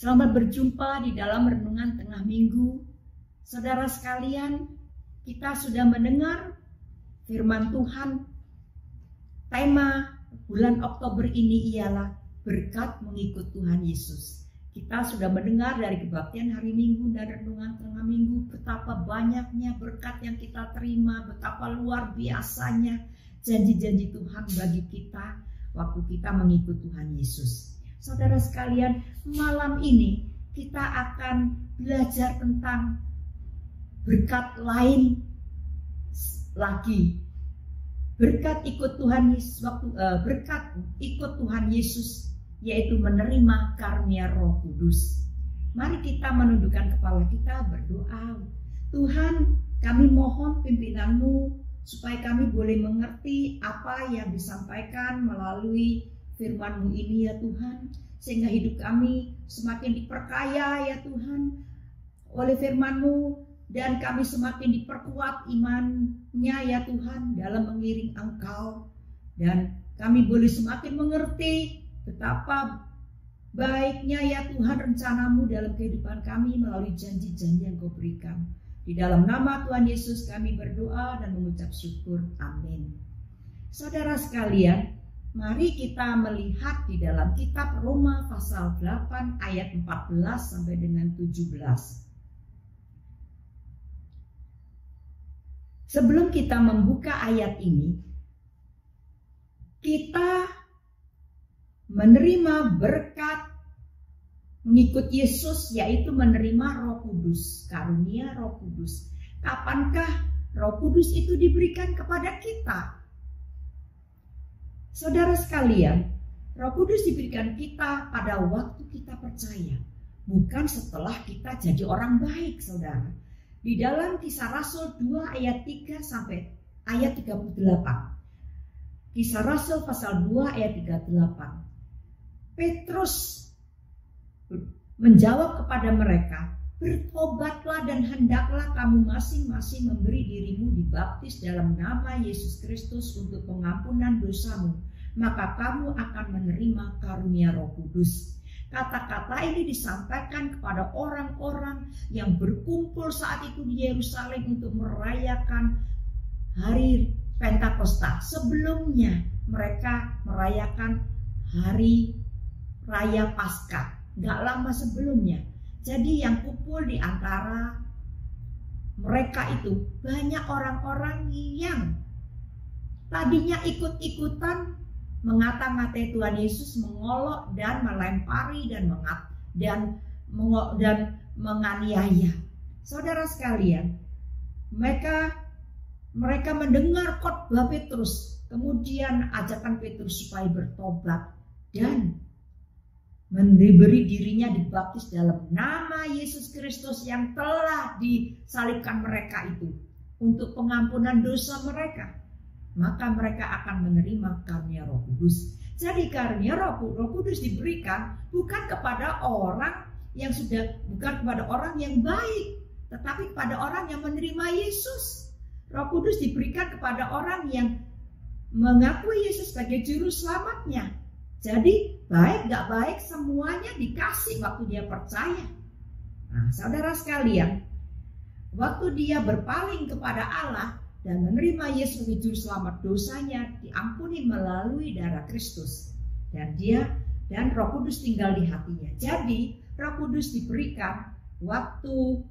Selamat berjumpa di dalam renungan tengah minggu. Saudara sekalian, kita sudah mendengar firman Tuhan. Tema bulan Oktober ini ialah berkat mengikut Tuhan Yesus. Kita sudah mendengar dari kebaktian hari Minggu dan renungan tengah minggu betapa banyaknya berkat yang kita terima, betapa luar biasanya janji-janji Tuhan bagi kita waktu kita mengikut Tuhan Yesus. Saudara sekalian, malam ini kita akan belajar tentang berkat lain lagi. Berkat ikut Tuhan Yesus, berkat ikut Tuhan Yesus, yaitu menerima karunia Roh Kudus. Mari kita menundukkan kepala kita berdoa. Tuhan, kami mohon pimpinan-Mu supaya kami boleh mengerti apa yang disampaikan melalui firman-Mu ini ya Tuhan, sehingga hidup kami semakin diperkaya ya Tuhan oleh firman-Mu, dan kami semakin diperkuat imannya ya Tuhan dalam mengiring Engkau, dan kami boleh semakin mengerti betapa baiknya ya Tuhan rencana-Mu dalam kehidupan kami melalui janji-janji yang Kau berikan. Di dalam nama Tuhan Yesus kami berdoa dan mengucap syukur. Amin. Saudara sekalian, mari kita melihat di dalam kitab Roma pasal 8 ayat 14 sampai dengan 17. Sebelum kita membuka ayat ini, kita menerima berkat mengikut Yesus, yaitu menerima Roh Kudus, karunia Roh Kudus. Kapankah Roh Kudus itu diberikan kepada kita? Saudara sekalian, Roh Kudus diberikan kita pada waktu kita percaya, bukan setelah kita jadi orang baik, saudara. Di dalam Kisah Rasul 2 ayat 3 sampai ayat 38. Kisah Rasul pasal 2 ayat 38. Petrus menjawab kepada mereka, "Bertobatlah dan hendaklah kamu masing-masing memberi dirimu dibaptis dalam nama Yesus Kristus untuk pengampunan dosamu, maka kamu akan menerima karunia Roh Kudus." Kata-kata ini disampaikan kepada orang-orang yang berkumpul saat itu di Yerusalem untuk merayakan hari Pentakosta. Sebelumnya mereka merayakan hari raya Paskah, nggak lama sebelumnya. Jadi yang kumpul di antara mereka itu banyak orang-orang yang tadinya ikut-ikutan mengata-ngatai Tuhan Yesus, mengolok dan melempari dan menganiaya. Saudara sekalian, mereka mendengar khotbah Petrus, kemudian ajakan Petrus supaya bertobat dan memberi dirinya dibaptis dalam nama Yesus Kristus yang telah disalibkan mereka itu untuk pengampunan dosa mereka. Maka mereka akan menerima karunia Roh Kudus. Jadi karunia Roh Kudus diberikan bukan kepada orang yang bukan kepada orang yang baik, tetapi kepada orang yang menerima Yesus. Roh Kudus diberikan kepada orang yang mengakui Yesus sebagai juru selamatnya. Jadi baik gak baik semuanya dikasih waktu dia percaya. Nah, saudara sekalian, waktu dia berpaling kepada Allah dan menerima Yesus sebagai juru selamat, dosanya diampuni melalui darah Kristus, dan Roh Kudus tinggal di hatinya. Jadi Roh Kudus diberikan waktu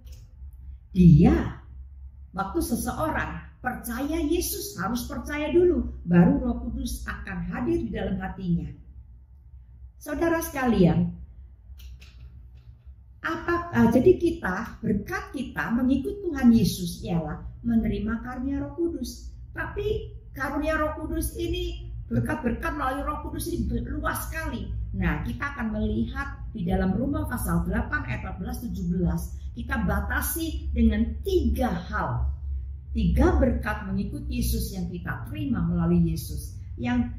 seseorang percaya Yesus, harus percaya dulu, baru Roh Kudus akan hadir di dalam hatinya. Saudara sekalian, jadi berkat kita mengikut Tuhan Yesus ialah menerima karunia Roh Kudus. Tapi karunia Roh Kudus ini, berkat-berkat melalui Roh Kudus ini luas sekali. Nah, kita akan melihat di dalam Roma pasal 8 ayat 14-17, kita batasi dengan 3 hal. 3 berkat mengikut Yesus yang kita terima melalui Yesus. Yang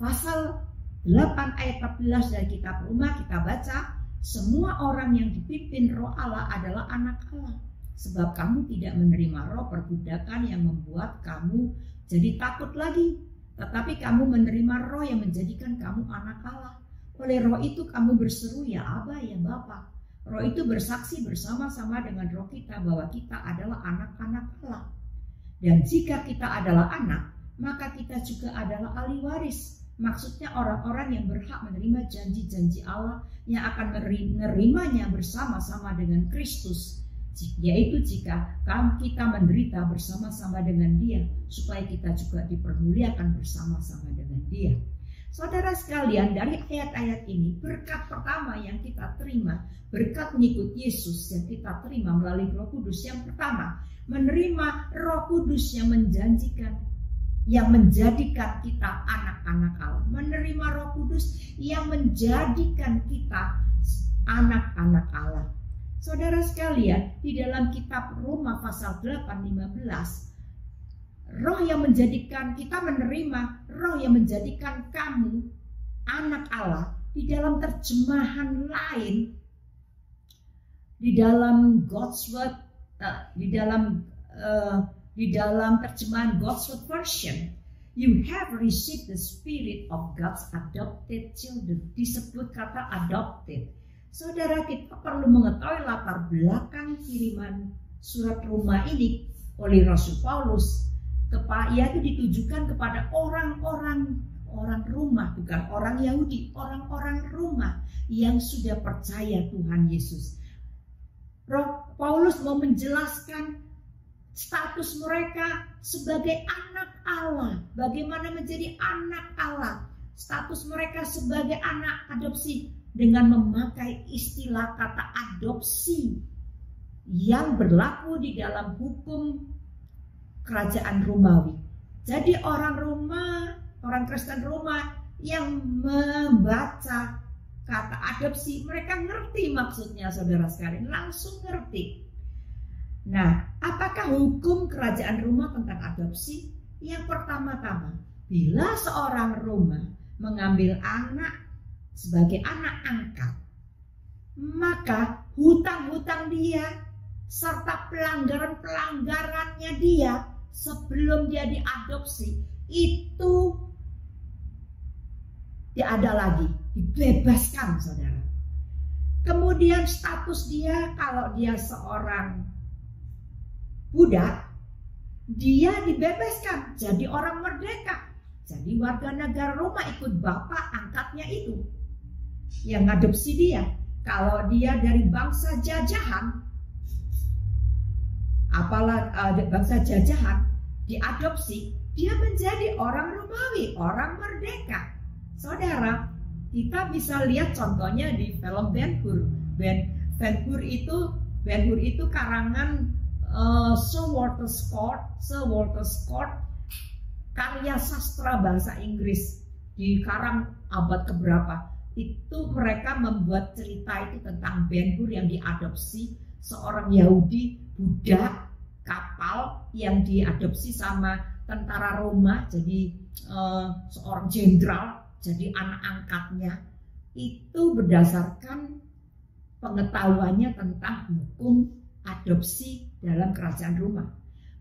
pasal 8 ayat 14 dari kitab Roma kita baca, semua orang yang dipimpin Roh Allah adalah anak Allah. Sebab kamu tidak menerima roh perbudakan yang membuat kamu jadi takut lagi, tetapi kamu menerima roh yang menjadikan kamu anak Allah. Oleh roh itu kamu berseru, ya Aba, ya Bapa. Roh itu bersaksi bersama-sama dengan roh kita bahwa kita adalah anak-anak Allah. Dan jika kita adalah anak, maka kita juga adalah ahli waris. Maksudnya orang-orang yang berhak menerima janji-janji Allah yang akan menerimanya bersama-sama dengan Kristus. Yaitu jika kita menderita bersama-sama dengan Dia, supaya kita juga dipermuliakan bersama-sama dengan Dia. Saudara sekalian, dari ayat-ayat ini, berkat pertama yang kita terima, berkat mengikut Yesus yang kita terima melalui Roh Kudus. Yang pertama, menerima Roh Kudus yang menjanjikan, yang menjadikan kita anak-anak Allah. Menerima Roh Kudus yang menjadikan kita anak-anak Allah. Saudara sekalian, di dalam kitab Roma pasal 8:15, roh yang menjadikan kita menerima, roh yang menjadikan kamu anak Allah. Di dalam terjemahan lain, di dalam God's Word, di dalam terjemahan God's Word version, you have received the spirit of God's adopted children. Disebut kata adopted. Saudara, kita perlu mengetahui latar belakang kiriman surat Roma ini oleh Rasul Paulus. Yaitu ditujukan kepada orang-orang Roma, bukan orang Yahudi, orang-orang Roma yang sudah percaya Tuhan Yesus. Paulus mau menjelaskan status mereka sebagai anak Allah, bagaimana menjadi anak Allah, status mereka sebagai anak adopsi dengan memakai istilah kata adopsi yang berlaku di dalam hukum kerajaan Romawi. Jadi orang Kristen Roma yang membaca kata adopsi, mereka ngerti maksudnya, saudara sekalian, langsung ngerti. Nah, apakah hukum kerajaan Roma tentang adopsi? Yang pertama-tama, bila seorang Roma mengambil anak sebagai anak angkat, maka hutang-hutang dia serta pelanggaran-pelanggarannya dia sebelum dia diadopsi itu tidak ada lagi, dibebaskan, saudara. Kemudian status dia, kalau dia seorang budak, dia dibebaskan jadi orang merdeka, jadi warga negara Roma, ikut bapak angkatnya itu yang ngadopsi dia. Kalau dia dari bangsa jajahan, bangsa jajahan diadopsi, dia menjadi orang Romawi, orang merdeka. Saudara, kita bisa lihat contohnya di film Ben-Hur. Ben-Hur itu karangan Sir Walter Scott, karya sastra bahasa Inggris, dikarang abad keberapa. Itu mereka membuat cerita itu tentang Ben-Hur yang diadopsi, seorang Yahudi budak kapal yang diadopsi sama tentara Roma, jadi seorang jenderal, jadi anak angkatnya. Itu berdasarkan pengetahuannya tentang hukum adopsi dalam kerajaan Roma.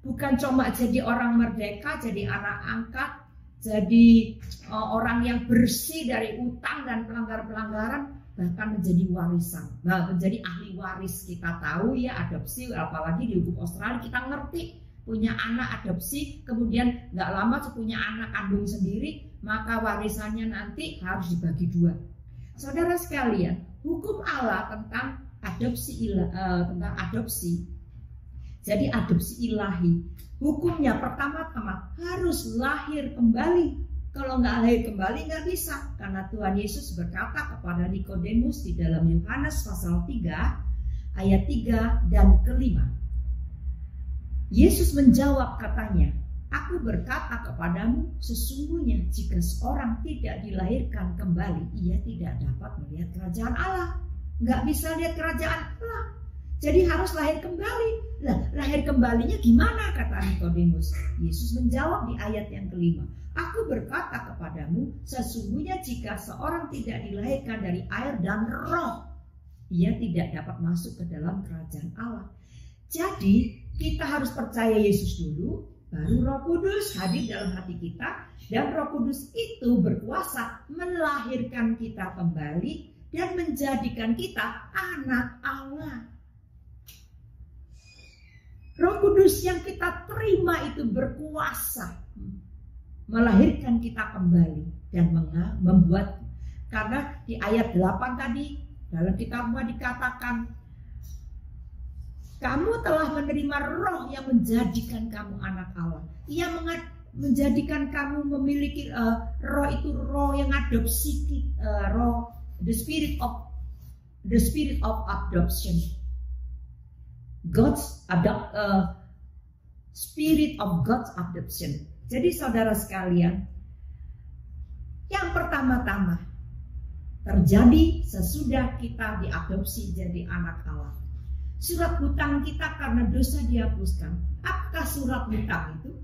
Bukan cuma jadi orang merdeka, jadi anak angkat, jadi orang yang bersih dari utang dan pelanggaran-pelanggaran, bahkan menjadi warisan, menjadi ahli waris. Kita tahu ya, adopsi, apalagi di hukum Australia kita ngerti, punya anak adopsi, kemudian nggak lama punya anak kandung sendiri, maka warisannya nanti harus dibagi dua. Saudara sekalian, hukum Allah tentang adopsi, jadi adopsi ilahi, hukumnya pertama-tama harus lahir kembali. Kalau nggak lahir kembali nggak bisa, karena Tuhan Yesus berkata kepada Nikodemus di dalam Yohanes pasal 3 ayat 3 dan ke-5. Yesus menjawab, katanya, aku berkata kepadamu, sesungguhnya jika seorang tidak dilahirkan kembali, ia tidak dapat melihat kerajaan Allah. Nggak bisa lihat kerajaan Allah, jadi harus lahir kembali. Lah, lahir kembalinya gimana, kata Nikodemus? Yesus menjawab di ayat yang ke-5, aku berkata kepadamu, sesungguhnya jika seorang tidak dilahirkan dari air dan roh, ia tidak dapat masuk ke dalam kerajaan Allah. Jadi kita harus percaya Yesus dulu, baru Roh Kudus hadir dalam hati kita, dan Roh Kudus itu berkuasa melahirkan kita kembali dan menjadikan kita anak Allah. Roh Kudus yang kita terima itu berkuasa melahirkan kita kembali dan membuat, karena di ayat 8 tadi dalam kitabmu dikatakan, kamu telah menerima roh yang menjadikan kamu anak Allah. Ia menjadikan kamu memiliki roh itu, roh yang adopsi, roh the spirit of adoption. Spirit of God's adoption. Jadi saudara sekalian, yang pertama-tama terjadi sesudah kita diadopsi jadi anak Allah. Surat hutang kita karena dosa dihapuskan. Apakah surat hutang itu?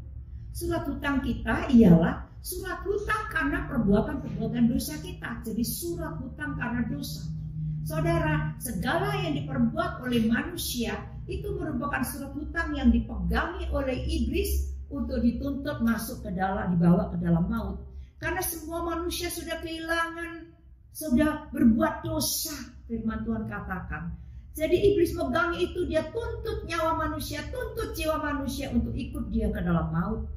Surat hutang kita ialah surat hutang karena perbuatan-perbuatan dosa kita. Jadi surat hutang karena dosa. Saudara, segala yang diperbuat oleh manusia itu merupakan surat hutang yang dipegangi oleh iblis untuk dituntut masuk ke dalam, dibawa ke dalam maut. Karena semua manusia sudah kehilangan, sudah berbuat dosa, firman Tuhan katakan. Jadi iblis megang itu, dia tuntut nyawa manusia, tuntut jiwa manusia untuk ikut dia ke dalam maut.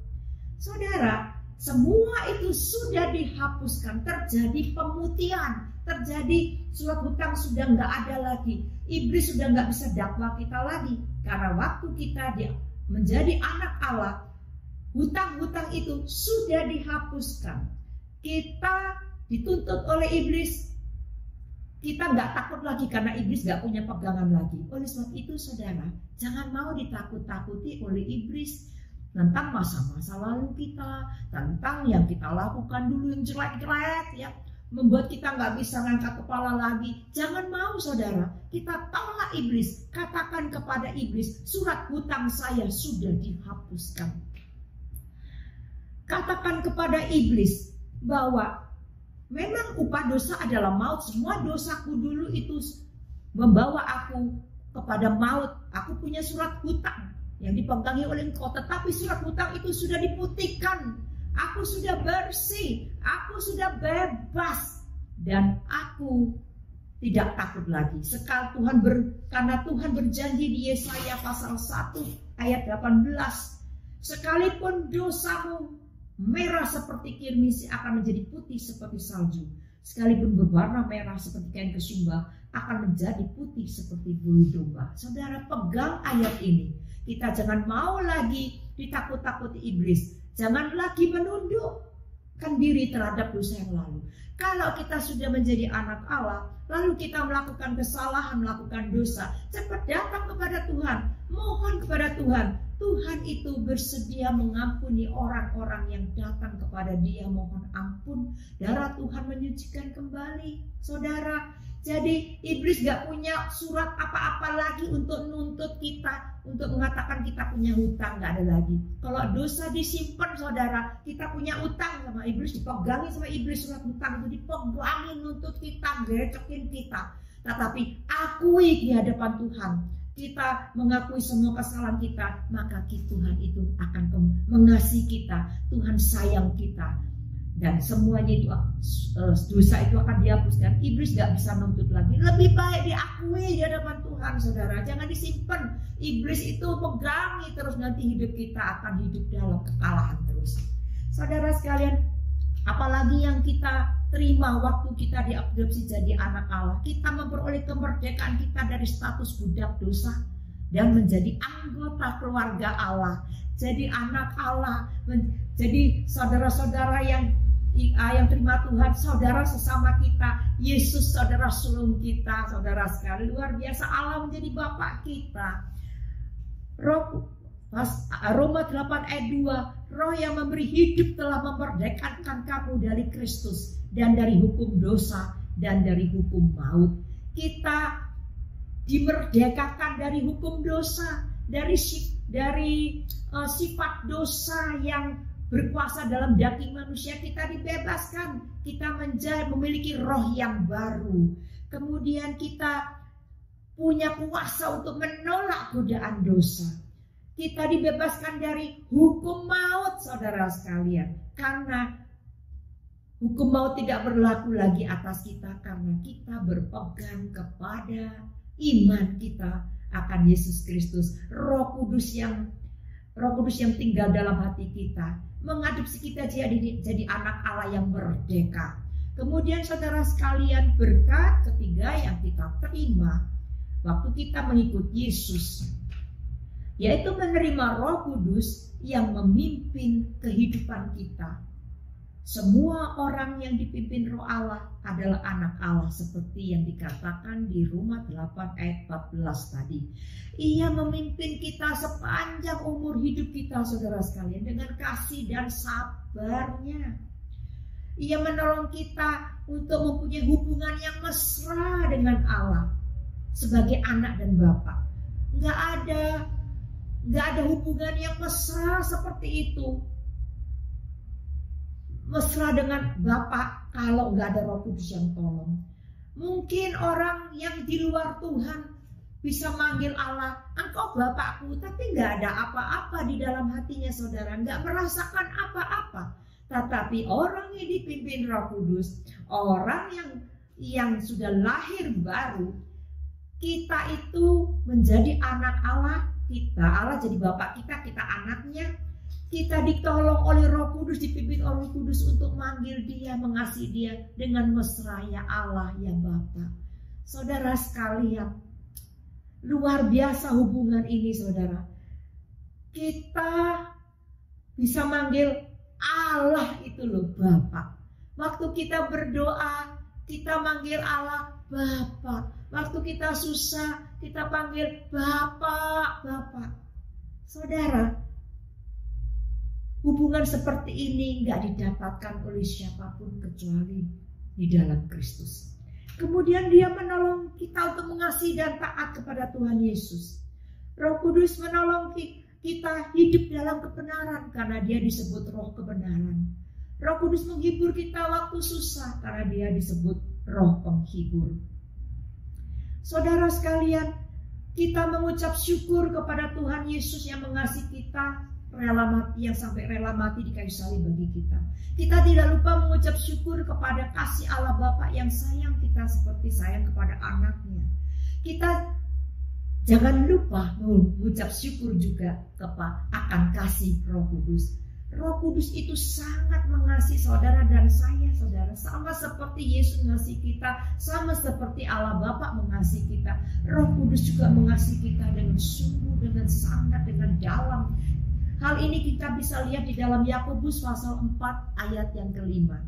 Saudara, semua itu sudah dihapuskan, terjadi pemutihan, terjadi surat hutang sudah nggak ada lagi. Iblis sudah nggak bisa dakwa kita lagi, karena waktu kita menjadi anak Allah, hutang-hutang itu sudah dihapuskan. Kita dituntut oleh iblis, kita nggak takut lagi karena iblis nggak punya pegangan lagi. Oleh sebab itu saudara, jangan mau ditakut-takuti oleh iblis tentang masa-masa lalu kita, tentang yang kita lakukan dulu yang jelek-jelek, ya, membuat kita nggak bisa ngangkat kepala lagi. Jangan mau saudara, kita tolak iblis. Katakan kepada iblis, surat hutang saya sudah dihapuskan. Katakan kepada iblis bahwa memang upah dosa adalah maut. Semua dosaku dulu itu membawa aku kepada maut. Aku punya surat hutang yang dipegangi oleh engkau, tetapi surat hutang itu sudah diputihkan. Aku sudah bersih, aku sudah bebas, dan aku tidak takut lagi. Karena Tuhan berjanji di Yesaya pasal 1 ayat 18, sekalipun dosamu merah seperti kirmis akan menjadi putih seperti salju. Sekalipun berwarna merah seperti kain kesumba akan menjadi putih seperti bulu domba. Saudara, pegang ayat ini. Kita jangan mau lagi ditakut-takuti iblis. Jangan lagi menundukkan diri terhadap dosa yang lalu. Kalau kita sudah menjadi anak Allah, lalu kita melakukan kesalahan, melakukan dosa, cepat datang kepada Tuhan. Mohon kepada Tuhan. Tuhan itu bersedia mengampuni orang-orang yang datang kepada Dia mohon ampun. Darah Tuhan menyucikan kembali. Saudara, jadi iblis gak punya surat apa-apa lagi untuk nuntut kita, untuk mengatakan kita punya hutang, gak ada lagi. Kalau dosa disimpan saudara, kita punya hutang sama iblis, dipegangi sama iblis, surat hutang itu dipegangi, nuntut kita, gecokin kita. Tetapi akui di hadapan Tuhan, kita mengakui semua kesalahan kita, maka Tuhan itu akan mengasihi kita. Tuhan sayang kita, dan semuanya itu dosa itu akan dihapuskan. Iblis gak bisa nuntut lagi. Lebih baik diakui di hadapan Tuhan saudara, jangan disimpan. Iblis itu pegangi terus, nanti hidup kita akan hidup dalam kekalahan terus. Saudara sekalian, apalagi yang kita terima waktu kita diadopsi jadi anak Allah, kita memperoleh kemerdekaan kita dari status budak dosa dan menjadi anggota keluarga Allah, jadi anak Allah, jadi saudara-saudara yang terima Tuhan, saudara sesama kita, Yesus saudara sulung kita. Saudara sekali, luar biasa, Allah menjadi Bapa kita. Roma 8 ayat 2, roh yang memberi hidup telah memerdekakan kamu dari Kristus dan dari hukum dosa dan dari hukum maut. Kita dimerdekakan dari hukum dosa, dari sifat dosa yang berkuasa dalam daging manusia. Kita dibebaskan, kita memiliki roh yang baru. Kemudian kita punya kuasa untuk menolak godaan dosa. Kita dibebaskan dari hukum maut, saudara sekalian. Karena hukum maut tidak berlaku lagi atas kita karena kita berpegang kepada iman kita akan Yesus Kristus. Roh Kudus yang tinggal dalam hati kita, mengadopsi kita jadi anak Allah yang merdeka. Kemudian saudara sekalian, berkat ketiga yang kita terima waktu kita mengikut Yesus, yaitu menerima Roh Kudus yang memimpin kehidupan kita. Semua orang yang dipimpin Roh Allah adalah anak Allah, seperti yang dikatakan di Roma 8 ayat 14 tadi. Ia memimpin kita sepanjang umur hidup kita, saudara sekalian, dengan kasih dan sabarnya. Ia menolong kita untuk mempunyai hubungan yang mesra dengan Allah sebagai anak dan bapa. Nggak ada hubungan yang mesra seperti itu. Mesra dengan Bapa kalau nggak ada Roh Kudus yang tolong. Mungkin orang yang di luar Tuhan bisa manggil Allah, engkau Bapakku, tapi nggak ada apa-apa di dalam hatinya, saudara, nggak merasakan apa-apa. Tetapi orang yang dipimpin Roh Kudus, orang yang sudah lahir baru, kita itu menjadi anak Allah, Allah jadi Bapak kita, kita anaknya. Kita ditolong oleh Roh Kudus, dipimpin oleh Roh Kudus untuk manggil Dia, mengasihi Dia dengan mesra, ya Allah, ya Bapa. Saudara sekalian, luar biasa hubungan ini, saudara. Kita bisa manggil Allah itu loh, Bapa. Waktu kita berdoa, kita manggil Allah Bapa. Waktu kita susah, kita panggil Bapa, Bapa. Saudara, hubungan seperti ini nggak didapatkan oleh siapapun kecuali di dalam Kristus. Kemudian Dia menolong kita untuk mengasihi dan taat kepada Tuhan Yesus. Roh Kudus menolong kita hidup dalam kebenaran karena Dia disebut Roh kebenaran. Roh Kudus menghibur kita waktu susah karena Dia disebut Roh penghibur. Saudara sekalian, kita mengucap syukur kepada Tuhan Yesus yang mengasihi kita, rela mati, yang sampai rela mati di kayu salib bagi kita. Kita tidak lupa mengucap syukur kepada kasih Allah Bapa yang sayang kita seperti sayang kepada anaknya. Kita jangan lupa mengucap syukur juga akan kasih Roh Kudus. Roh Kudus itu sangat mengasihi saudara dan saya, saudara. Sama seperti Yesus mengasihi kita, sama seperti Allah Bapa mengasihi kita. Roh Kudus juga mengasihi kita dengan sungguh, dengan sangat, dengan dalam. Hal ini kita bisa lihat di dalam Yakobus pasal 4 ayat yang kelima.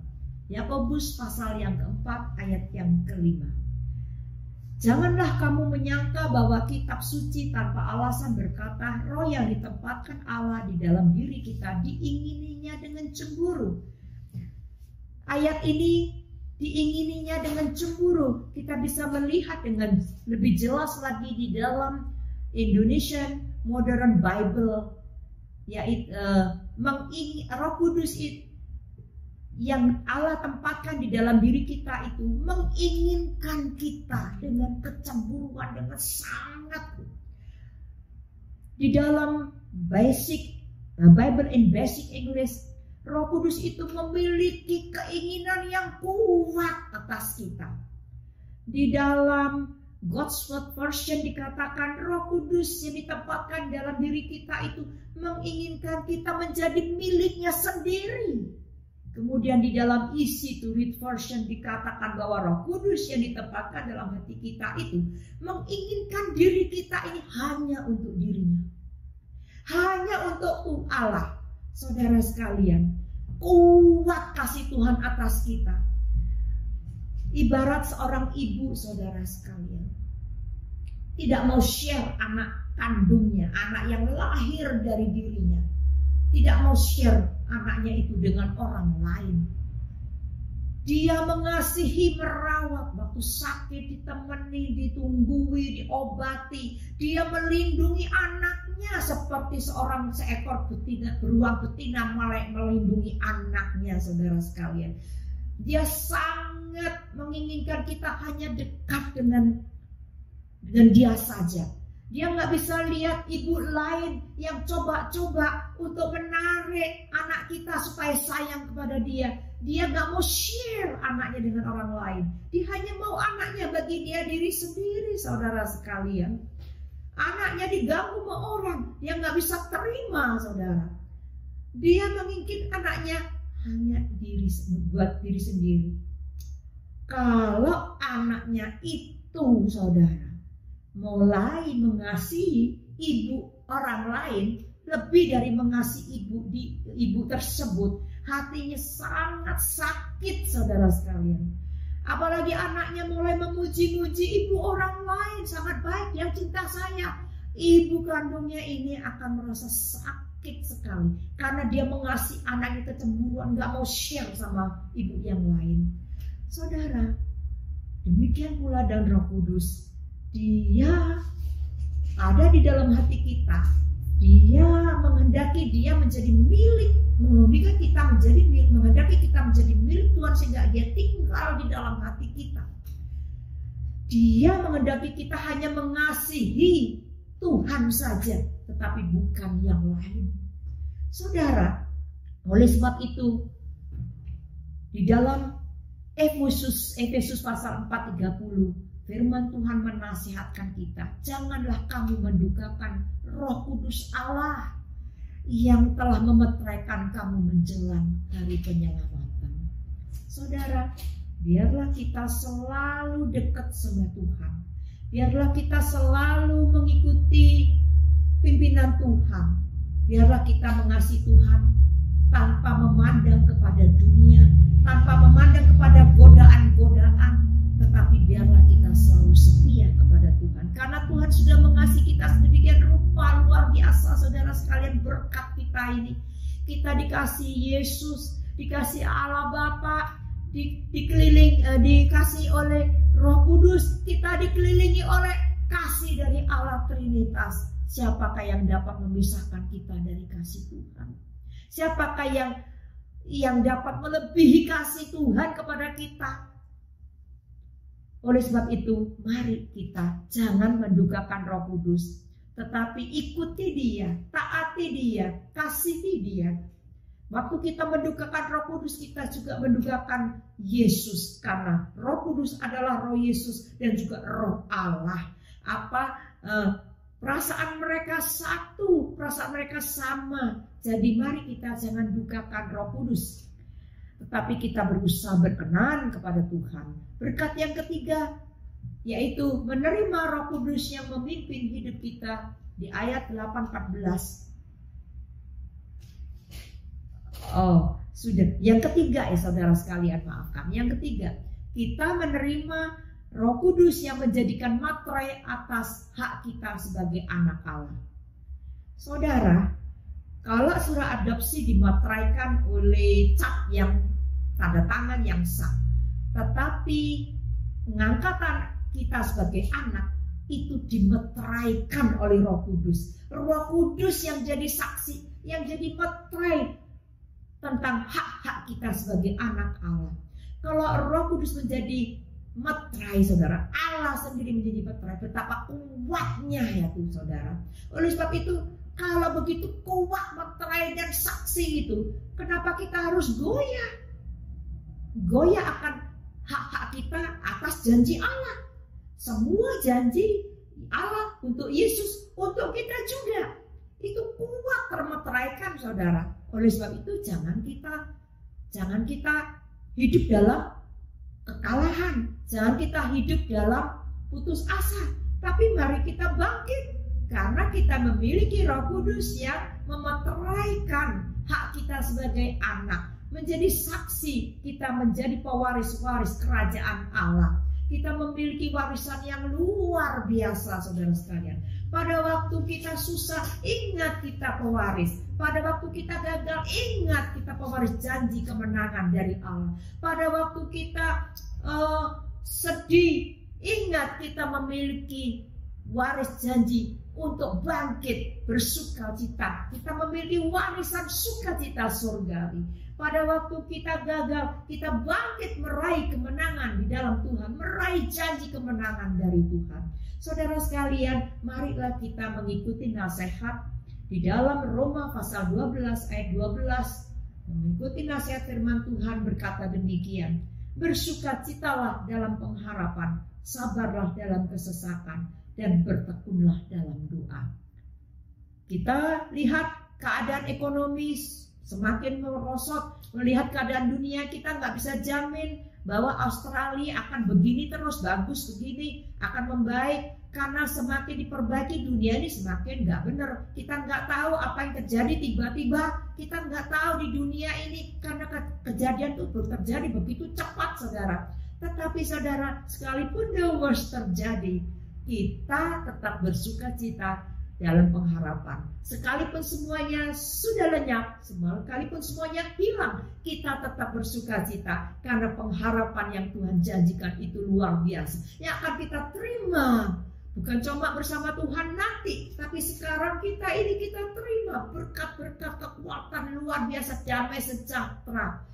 Yakobus pasal yang keempat ayat yang kelima. Janganlah kamu menyangka bahwa kitab suci tanpa alasan berkata, roh yang ditempatkan Allah di dalam diri kita diingininya dengan cemburu. Ayat ini diingininya dengan cemburu. Kita bisa melihat dengan lebih jelas lagi di dalam Indonesian Modern Bible, yaitu Roh Kudus yang Allah tempatkan di dalam diri kita itu menginginkan kita dengan kecemburuan, dengan sangat. Di dalam Bible in Basic English, Roh Kudus itu memiliki keinginan yang kuat atas kita. Di dalam God's Word Version dikatakan Roh Kudus yang ditempatkan dalam diri kita itu menginginkan kita menjadi miliknya sendiri. Kemudian di dalam Easy to Read Version dikatakan bahwa Roh Kudus yang ditempatkan dalam hati kita itu menginginkan diri kita ini hanya untuk dirinya, hanya untuk Allah. Saudara sekalian, kuat kasih Tuhan atas kita. Ibarat seorang ibu, saudara sekalian, tidak mau share anak kandungnya, anak yang lahir dari dirinya. Tidak mau share anaknya itu dengan orang lain. Dia mengasihi, merawat, waktu sakit ditemani, ditunggui, diobati. Dia melindungi anaknya seperti seekor betina, beruang betina melindungi anaknya, saudara sekalian. Dia sangat menginginkan kita hanya dekat dengan dia saja. Dia nggak bisa lihat ibu lain yang coba-coba untuk menarik anak kita supaya sayang kepada dia. Dia nggak mau share anaknya dengan orang lain. Dia hanya mau anaknya bagi dia diri sendiri, saudara sekalian. Anaknya diganggu sama orang, dia nggak bisa terima, saudara. Dia menginginkan anaknya hanya buat diri sendiri. Kalau anaknya itu, saudara, mulai mengasihi ibu orang lain lebih dari mengasihi ibu tersebut, hatinya sangat sakit, saudara sekalian. Apalagi anaknya mulai memuji-muji ibu orang lain, sangat baik, yang cinta saya. Ibu kandungnya ini akan merasa sakit sekali karena dia mengasihi anaknya kecemburuan, gak mau share sama ibu yang lain. Saudara, demikian pula dan Roh Kudus, dia ada di dalam hati kita. Dia menghendaki dia menjadi milik, menghendaki kita menjadi milik Tuhan sehingga dia tinggal di dalam hati kita. Dia menghendaki kita hanya mengasihi Tuhan saja, tetapi bukan yang lain. Saudara, oleh sebab itu di dalam Efesus pasal 4:30 firman Tuhan menasihatkan kita, janganlah kamu mendukakan Roh Kudus Allah yang telah memeteraikan kamu menjelang hari penyelamatan. Saudara, biarlah kita selalu dekat sama Tuhan. Biarlah kita selalu mengikuti pimpinan Tuhan. Biarlah kita mengasihi Tuhan tanpa memandang kepada dunia, tanpa memandang kepada godaan-godaan, tetapi biarlah kita selalu setia kepada Tuhan. Karena Tuhan sudah mengasihi kita sedemikian rupa luar biasa, saudara sekalian, berkat kita ini. Kita dikasih Yesus, dikasih Allah Bapa, dikasih oleh Roh Kudus, kita dikelilingi oleh kasih dari Allah Trinitas. Siapakah yang dapat memisahkan kita dari kasih Tuhan? Siapakah yang dapat melebihi kasih Tuhan kepada kita? Oleh sebab itu, mari kita jangan mendukakan Roh Kudus, tetapi ikuti dia, taati dia, kasihi dia. Waktu kita mendukakan Roh Kudus, kita juga mendukakan Yesus, karena Roh Kudus adalah Roh Yesus dan juga Roh Allah. Perasaan mereka satu, perasaan mereka sama. Jadi mari kita jangan dukakan Roh Kudus, tetapi kita berusaha berkenan kepada Tuhan. Berkat yang ketiga, yaitu menerima Roh Kudus yang memimpin hidup kita di ayat 8:14. Sudah. Yang ketiga ya saudara sekalian, maafkan. Yang ketiga, kita menerima Roh Kudus yang menjadikan materai atas hak kita sebagai anak Allah. Saudara, kalau surat adopsi dimateraikan oleh cap yang tanda tangan yang sah, tetapi pengangkatan kita sebagai anak itu dimeteraikan oleh Roh Kudus. Roh Kudus yang jadi saksi, yang jadi materai tentang hak-hak kita sebagai anak Allah. Kalau Roh Kudus menjadi materai, saudara, Allah sendiri menjadi materai, betapa kuatnya ya tuh saudara. Oleh sebab itu, kalau begitu kuat materai dan saksi itu, kenapa kita harus goyah? Goyah akan hak-hak kita atas janji Allah. Semua janji Allah untuk Yesus, untuk kita juga, itu kuat termeteraikan, saudara. Oleh sebab itu jangan kita hidup dalam kekalahan, jangan kita hidup dalam putus asa, tapi mari kita bangkit karena kita memiliki Roh Kudus yang memeteraikan hak kita sebagai anak, menjadi saksi, kita menjadi pewaris-waris kerajaan Allah. Kita memiliki warisan yang luar biasa, saudara sekalian. Pada waktu kita susah, ingat kita pewaris. Pada waktu kita gagal, ingat kita pewaris janji kemenangan dari Allah. Pada waktu kita sedih, ingat kita memiliki waris janji untuk bangkit bersukacita. Kita memiliki warisan sukacita surgawi. Pada waktu kita gagal, kita bangkit meraih kemenangan di dalam Tuhan, meraih janji kemenangan dari Tuhan. Saudara sekalian, marilah kita mengikuti nasihat di dalam Roma pasal 12 ayat 12. Mengikuti nasihat firman Tuhan berkata demikian, bersukacitalah dalam pengharapan, sabarlah dalam kesesakan, dan bertekunlah dalam doa. Kita lihat keadaan ekonomi semakin merosot, melihat keadaan dunia, kita nggak bisa jamin bahwa Australia akan begini terus, bagus begini, akan membaik. Karena semakin diperbaiki dunia ini semakin nggak benar. Kita nggak tahu apa yang terjadi tiba-tiba. Kita nggak tahu di dunia ini karena kejadian itu terjadi begitu cepat, saudara. Tetapi saudara, sekalipun the worst terjadi, kita tetap bersukacita dalam pengharapan. Sekalipun semuanya sudah lenyap, sekalipun semuanya hilang, kita tetap bersukacita karena pengharapan yang Tuhan janjikan itu luar biasa. Yang akan kita terima bukan cuma bersama Tuhan nanti, tapi sekarang kita terima berkat-berkat kekuatan luar biasa, damai sejahtera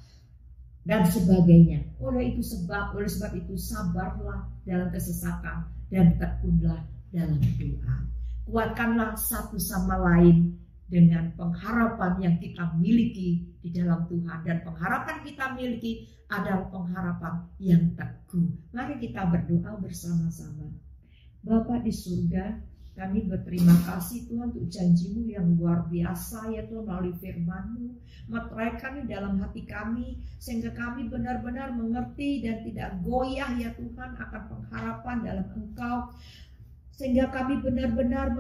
dan sebagainya. Oleh sebab itu sabarlah dalam kesesakan dan tekunlah dalam doa. Kuatkanlah satu sama lain dengan pengharapan yang kita miliki di dalam Tuhan, dan pengharapan kita miliki adalah pengharapan yang teguh. Mari kita berdoa bersama-sama. Bapa di surga, kami berterima kasih Tuhan untuk janji-Mu yang luar biasa ya Tuhan, melalui firman-Mu. Meterai kami dalam hati kami sehingga kami benar-benar mengerti dan tidak goyah ya Tuhan akan pengharapan dalam Engkau. Sehingga kami benar-benar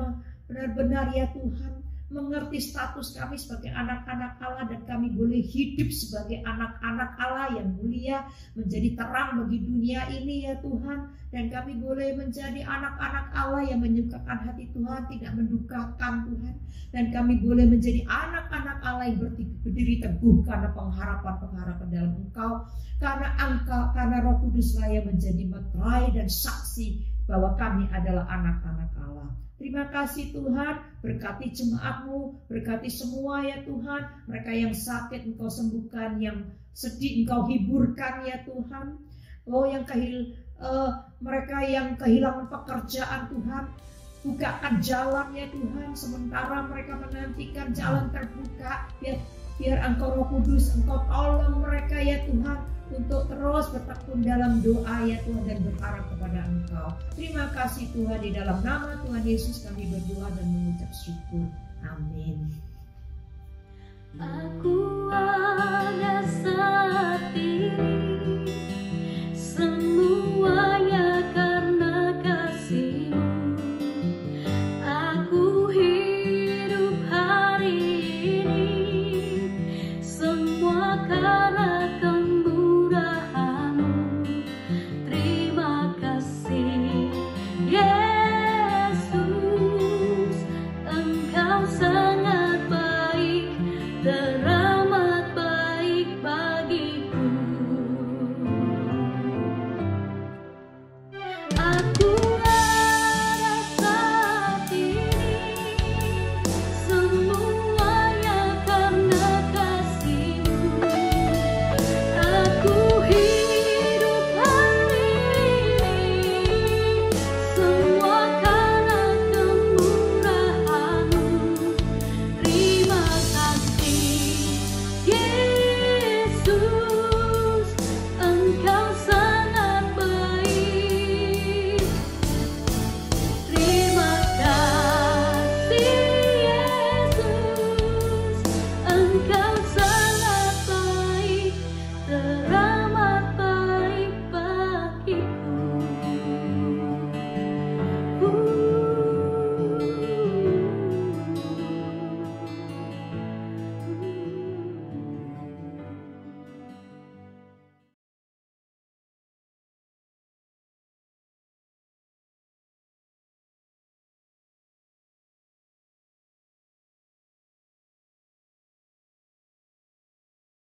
ya Tuhan mengerti status kami sebagai anak-anak Allah, dan kami boleh hidup sebagai anak-anak Allah yang mulia, menjadi terang bagi dunia ini ya Tuhan. Dan kami boleh menjadi anak-anak Allah yang menyukakan hati Tuhan, tidak mendukakan Tuhan. Dan kami boleh menjadi anak-anak Allah yang berdiri teguh karena pengharapan-pengharapan dalam Engkau. Karena Roh Kuduslah yang menjadi meterai dan saksi bahwa kami adalah anak-anak Allah. Terima kasih Tuhan, berkati jemaat-Mu, berkati semua ya Tuhan. Mereka yang sakit Engkau sembuhkan, yang sedih Engkau hiburkan ya Tuhan. Oh, mereka yang kehilangan pekerjaan Tuhan, bukakan jalan ya Tuhan. Sementara mereka menantikan jalan terbuka, biar Engkau Roh Kudus, Engkau tolong mereka ya Tuhan, untuk terus bertekun dalam doa ya Tuhan, dan berharap kepada Engkau. Terima kasih Tuhan, di dalam nama Tuhan Yesus kami berdoa dan mengucap syukur. Amin. Aku ada saat ini, semuanya karena kasih-Mu. Aku hidup hari ini, semua karena